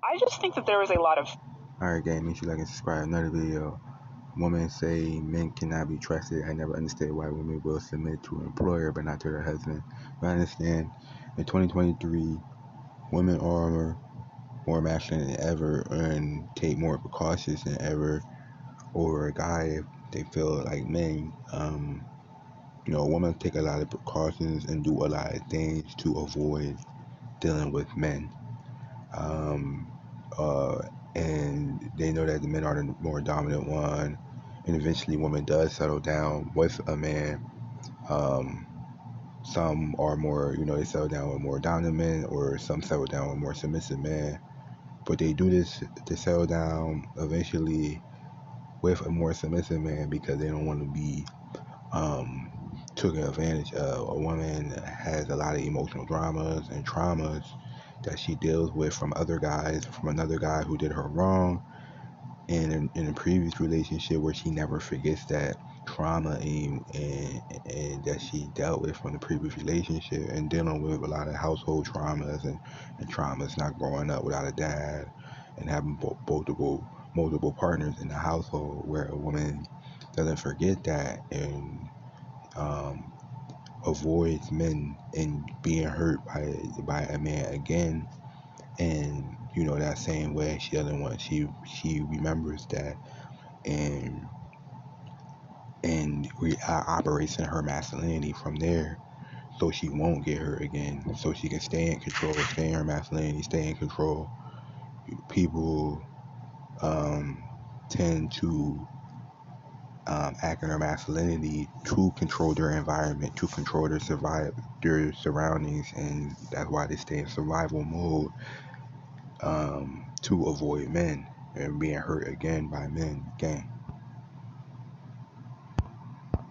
I just think that there is a lot of Alright, gang, make sure you like and subscribe. Another video. Women say men cannot be trusted. I never understood why women will submit to an employer but not to their husband. But I understand in 2023, women are more masculine than ever and take more precautions than ever over a guy if they feel like men. Women take a lot of precautions and do a lot of things to avoid dealing with men. And they know that the men are the more dominant one, and eventually woman does settle down with a man. Some are more, they settle down with more dominant men, or some settle down with more submissive men, but they do this to settle down eventually with a more submissive man because they don't want to be taken advantage of. A woman has a lot of emotional dramas and traumas that she deals with from other guys, from another guy who did her wrong, and in a previous relationship where she never forgets that trauma and that she dealt with from the previous relationship, and dealing with a lot of household traumas and traumas, not growing up without a dad and having multiple partners in the household, where a woman doesn't forget that and avoids men and being hurt by a man again. And that same way, she doesn't want, she remembers that and operates in her masculinity from there, so she won't get hurt again, so she can stay in control, stay in her masculinity, stay in control. People tend to act in their masculinity to control their environment, to control their surroundings, and that's why they stay in survival mode, to avoid men and being hurt again by men. Gang.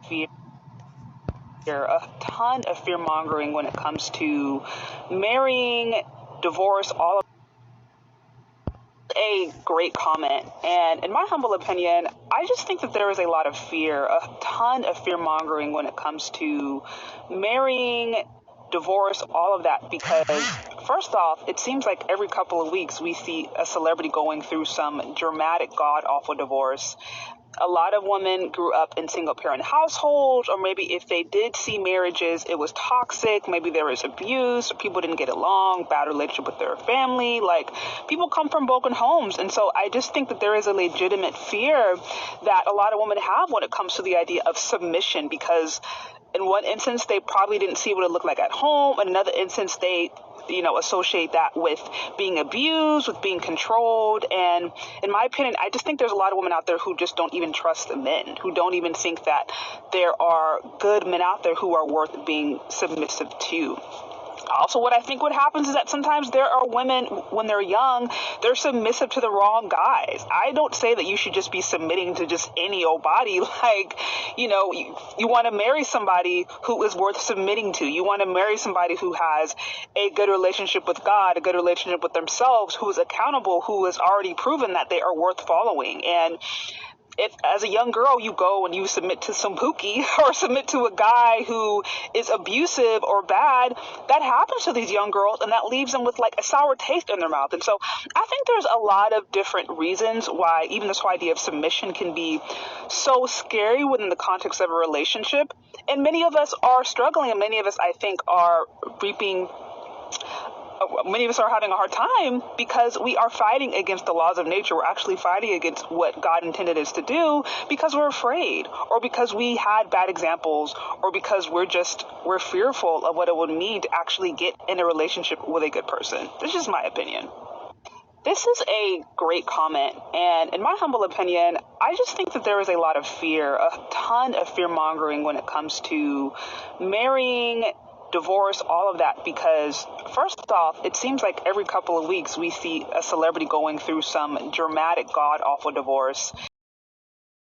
fear, a ton of fear mongering when it comes to marrying, divorce, all of a great comment. And in my humble opinion, I just think that there is a lot of fear, a ton of fear mongering when it comes to marrying, divorce, all of that, because first off, it seems like every couple of weeks we see a celebrity going through some dramatic, god awful divorce. A lot of women grew up in single parent households, or maybe if they did see marriages, it was toxic. Maybe there was abuse, or people didn't get along, bad relationship with their family. Like, people come from broken homes. And so I just think that there is a legitimate fear that a lot of women have when it comes to the idea of submission, because in one instance, they probably didn't see what it looked like at home. In another instance, they associate that with being abused, with being controlled. And in my opinion, I just think there's a lot of women out there who just don't even trust the men, who don't even think that there are good men out there who are worth being submissive to. Also, what I think what happens is that sometimes there are women, when they're young, they're submissive to the wrong guys. I don't say that you should just be submitting to just any old body. Like, you want to marry somebody who is worth submitting to. You want to marry somebody who has a good relationship with God, a good relationship with themselves, who is accountable, who has already proven that they are worth following. And if as a young girl you go and you submit to some pookie or submit to a guy who is abusive or bad, that happens to these young girls, and that leaves them with like a sour taste in their mouth. And so I think there's a lot of different reasons why even this whole idea of submission can be so scary within the context of a relationship. And many of us are struggling, and many of us, I think, are reaping many of us are having a hard time because we are fighting against the laws of nature. We're actually fighting against what God intended us to do because we're afraid, or because we had bad examples, or because we're fearful of what it would mean to actually get in a relationship with a good person. This is my opinion. This is a great comment. And in my humble opinion, I just think that there is a lot of fear, a ton of fear mongering when it comes to marrying, divorce, all of that, because first off, it seems like every couple of weeks we see a celebrity going through some dramatic, god awful divorce.